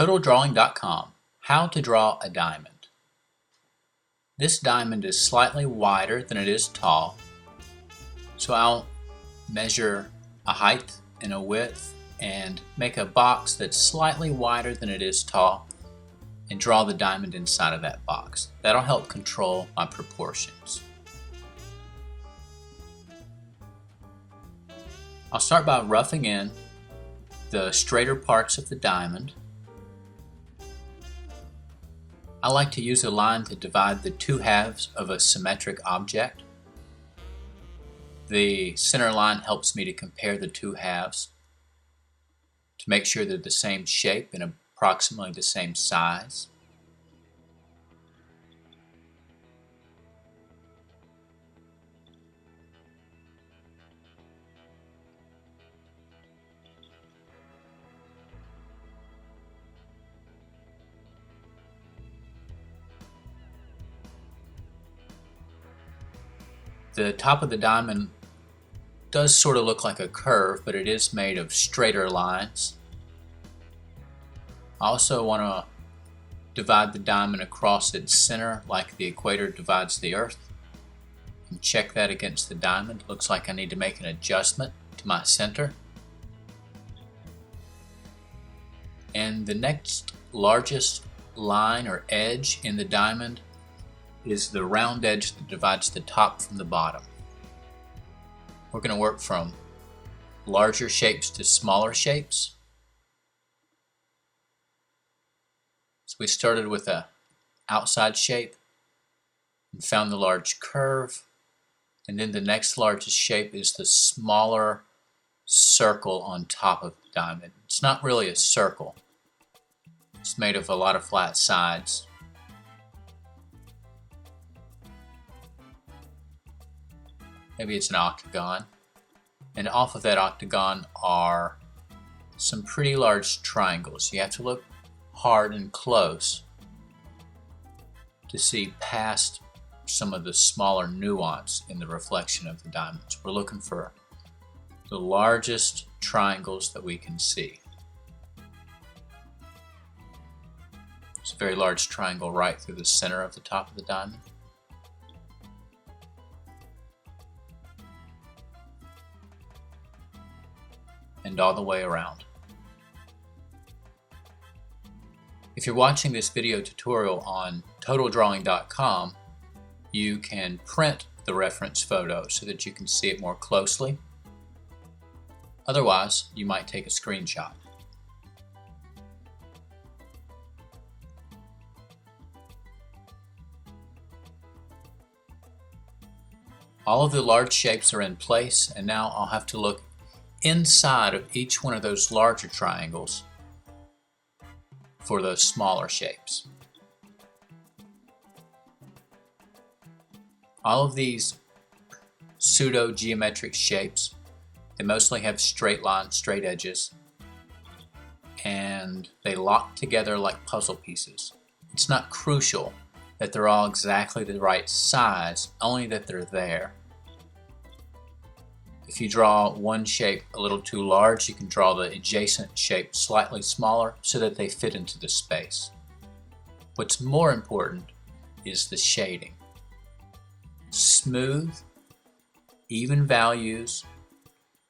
TotalDrawing.com. How to draw a diamond. This diamond is slightly wider than it is tall, so I'll measure a height and a width and make a box that's slightly wider than it is tall and draw the diamond inside of that box. That'll help control my proportions. I'll start by roughing in the straighter parts of the diamond. I like to use a line to divide the two halves of a symmetric object. The center line helps me to compare the two halves to make sure they're the same shape and approximately the same size. The top of the diamond does sort of look like a curve, but it is made of straighter lines. I also want to divide the diamond across its center like the equator divides the earth. And check that against the diamond. Looks like I need to make an adjustment to my center. And the next largest line or edge in the diamond is the round edge that divides the top from the bottom. We're going to work from larger shapes to smaller shapes. So we started with an outside shape and found the large curve, and then the next largest shape is the smaller circle on top of the diamond. It's not really a circle. It's made of a lot of flat sides. Maybe it's an octagon, and off of that octagon are some pretty large triangles. You have to look hard and close to see past some of the smaller nuance in the reflection of the diamonds. We're looking for the largest triangles that we can see. It's a very large triangle right through the center of the top of the diamond. And all the way around. If you're watching this video tutorial on TotalDrawing.com, you can print the reference photo so that you can see it more closely. Otherwise, you might take a screenshot. All of the large shapes are in place, and now I'll have to look inside of each one of those larger triangles for those smaller shapes. All of these pseudo-geometric shapes, they mostly have straight lines, straight edges, and they lock together like puzzle pieces. It's not crucial that they're all exactly the right size, only that they're there. If you draw one shape a little too large, you can draw the adjacent shape slightly smaller so that they fit into the space. What's more important is the shading. Smooth, even values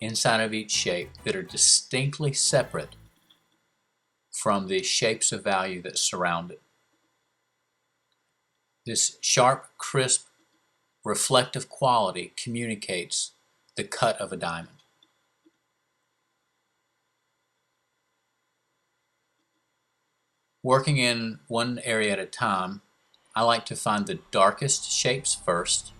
inside of each shape that are distinctly separate from the shapes of value that surround it. This sharp, crisp, reflective quality communicates the cut of a diamond. Working in one area at a time, I like to find the darkest shapes first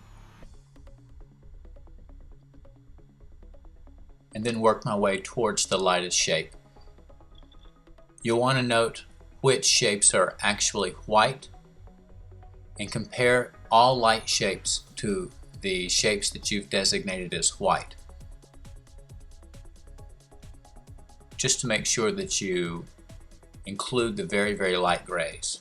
and then work my way towards the lightest shape. You'll want to note which shapes are actually white and compare all light shapes to the shapes that you've designated as white, just to make sure that you include the very, very light grays.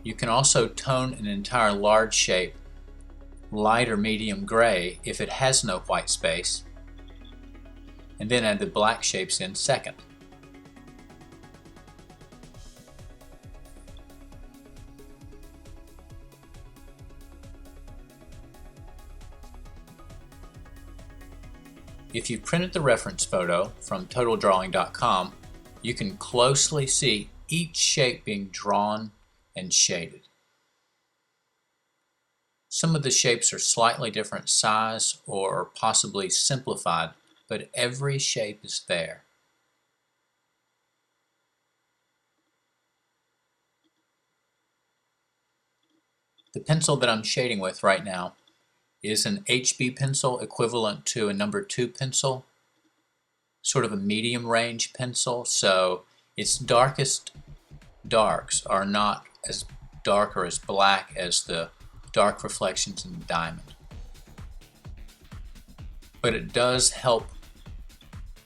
You can also tone an entire large shape light or medium gray if it has no white space, and then add the black shapes in second. If you printed the reference photo from totaldrawing.com, you can closely see each shape being drawn and shaded. Some of the shapes are slightly different size or possibly simplified, but every shape is there. The pencil that I'm shading with right now is an HB pencil equivalent to a number 2 pencil, sort of a medium range pencil, so its darkest darks are not as dark or as black as the dark reflections in the diamond. But it does help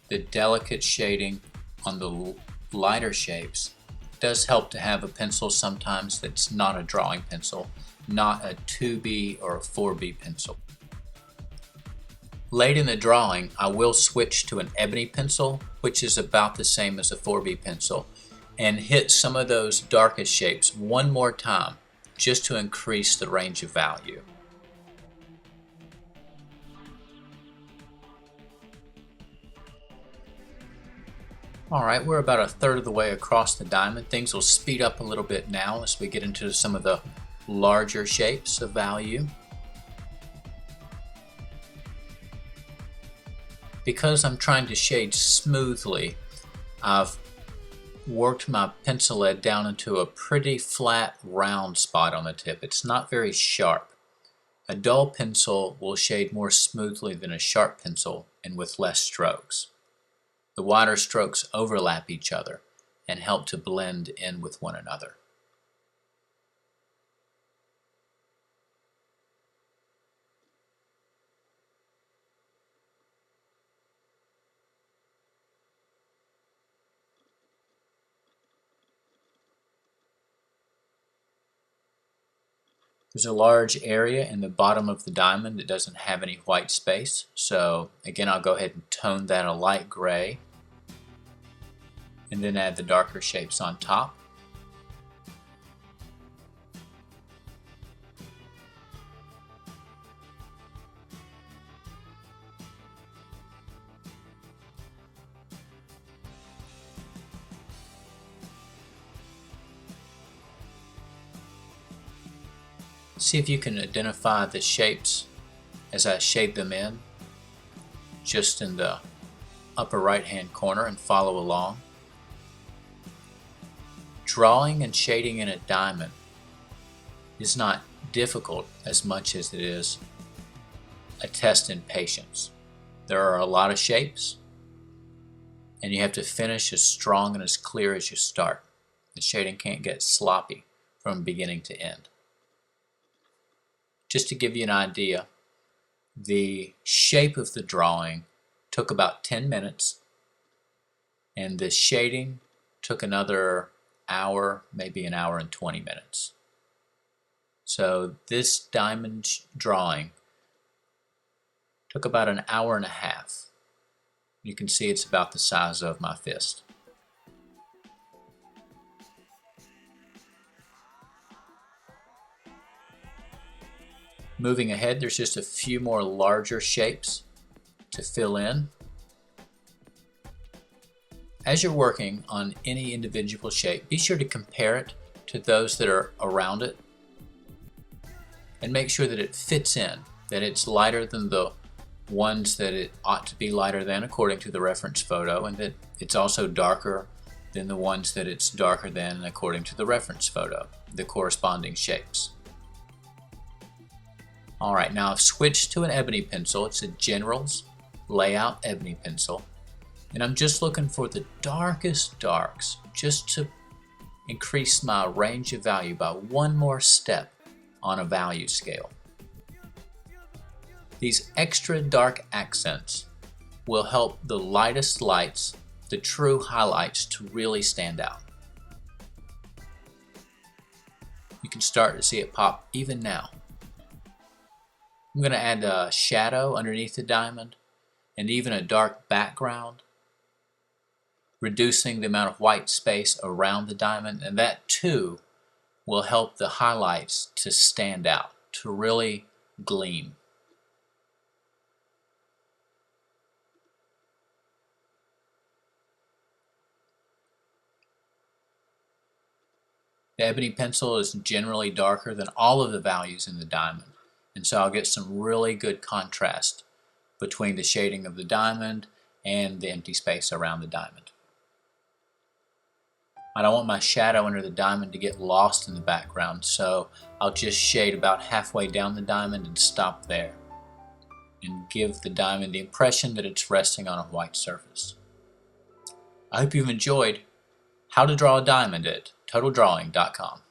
the delicate shading on the lighter shapes. It does help to have a pencil sometimes that's not a drawing pencil, not a 2B or a 4B pencil. Late in the drawing, I will switch to an ebony pencil, which is about the same as a 4B pencil, and hit some of those darkest shapes one more time just to increase the range of value. Alright, we're about a third of the way across the diamond. Things will speed up a little bit now as we get into some of the larger shapes of value. Because I'm trying to shade smoothly, I've worked my pencil lead down into a pretty flat round spot on the tip. It's not very sharp. A dull pencil will shade more smoothly than a sharp pencil and with less strokes. The wider strokes overlap each other and help to blend in with one another. There's a large area in the bottom of the diamond that doesn't have any white space, so again I'll go ahead and tone that a light gray and then add the darker shapes on top. See if you can identify the shapes as I shade them in, just in the upper right hand corner, and follow along. Drawing and shading in a diamond is not difficult as much as it is a test in patience. There are a lot of shapes, and you have to finish as strong and as clear as you start. The shading can't get sloppy from beginning to end. Just to give you an idea, the shape of the drawing took about 10 minutes, and the shading took another hour, maybe an hour and 20 minutes. So this diamond drawing took about an hour and a half. You can see it's about the size of my fist. Moving ahead, there's just a few more larger shapes to fill in. As you're working on any individual shape, be sure to compare it to those that are around it and make sure that it fits in, that it's lighter than the ones that it ought to be lighter than according to the reference photo, and that it's also darker than the ones that it's darker than according to the reference photo, the corresponding shapes. Alright, now I've switched to an ebony pencil. It's a General's Layout ebony pencil, and I'm just looking for the darkest darks just to increase my range of value by one more step on a value scale. These extra dark accents will help the lightest lights, the true highlights, to really stand out. You can start to see it pop even now. I'm going to add a shadow underneath the diamond, and even a dark background, reducing the amount of white space around the diamond, and that too will help the highlights to stand out, to really gleam. The ebony pencil is generally darker than all of the values in the diamond, and so I'll get some really good contrast between the shading of the diamond and the empty space around the diamond. I don't want my shadow under the diamond to get lost in the background, so I'll just shade about halfway down the diamond and stop there, and give the diamond the impression that it's resting on a white surface. I hope you've enjoyed How to Draw a Diamond at TotalDrawing.com.